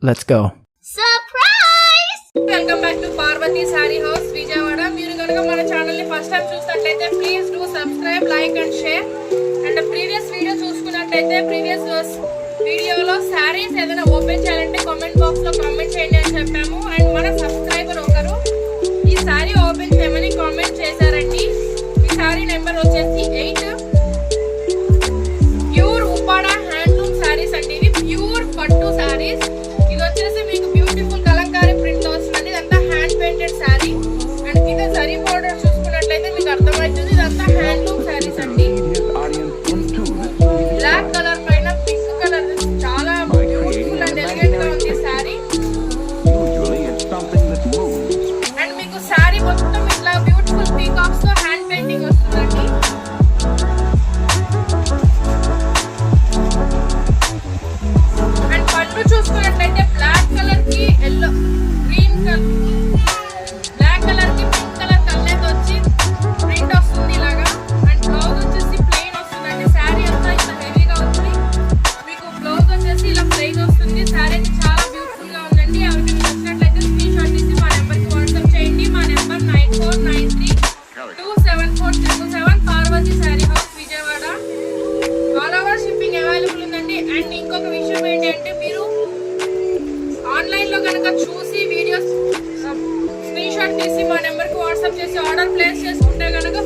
Let's go. Surprise! Welcome back to Parvati Saree House, Vijayawada. మీరు గనుక మన channel ని ఫస్ట్ టైం చూసినట్లయితే please do subscribe, like and share. And previous video చూసుకున్నట్లయితే previous వీడియోలో సారీస్ ఏదైనా ఓపెన్ చేయాలంటే కామెంట్ బాక్స్ లో కామెంట్ చేయండి అని చెప్పాము. అండ్ మన సబ్స్క్రైబర్ ఒకరు ఈ సారీ ఓపెన్ చేయమని కామెంట్ చేశారండి. ఈ సారీ నెంబర్ వచ్చేసి 8. ప్యూర్ ఉప్పాడ హ్యాండ్లూమ్ సారీస్ అండి. ఇది ప్యూర్ పట్టు సారీస్. ఇది వచ్చేసి మీకు బ్యూటిఫుల్ కలంకారీ ప్రింట్ వస్తుంది. ఇదంతా హ్యాండ్ పెయింటెడ్ సారీ. అండ్ కింద జరీ బోర్డర్ చూసుకున్నట్లయితే మీకు అర్థమవుతుంది. ఇదంతా హ్యాండ్లూమ్ సారీస్ అండి. బ్లాక్ కలర్ పైన పింక్ కలర్ చాలా బ్యూటిఫుల్ అండ్ ఎలిగెంట్ గా ఉంది సారీ. అండ్ మీకు సారీ మొత్తం ఇట్లా బ్యూటిఫుల్ పీకాక్స్ తో హ్యాండ్ పెయింటింగ్ వస్తుందండి. అండ్ పళ్ళు చూసుకున్నట్లయితే బ్లాక్ కలర్ కి yellow green colour, black colour కి పింక్ కలర్ కలర్ వచ్చి ప్రింట్ వస్తుంది ఇలాగా. అండ్ బ్లౌజ్ వచ్చేసి ప్లెయిన్ వస్తుందండి. శారీ అంతా ఇట్లా హెవీగా ఉంది. మీకు బ్లౌజ్ వచ్చేసి ఇలా ప్లెయిన్ వస్తుంది. శారీ చాలా బ్యూటిఫుల్ గా ఉందండి. అవి మీకు నచ్చినట్లయితే స్క్రీన్ షాట్ తీసి మా నెంబర్ కి వాట్సాప్ చేయండి. మా number 9493274777 Parvathi Saree House, Vijayawada. All over shipping available ఉందండి. అండ్ ఇంకొక విషయం ఏంటంటే మీరు ఆన్లైన్ లో కనుక చూసి వీడియోస్ స్క్రీన్ షాట్ తీసి మా నెంబర్ కి వాట్సాప్ చేసి ఆర్డర్ ప్లేస్ చేసుకుంటే కనుక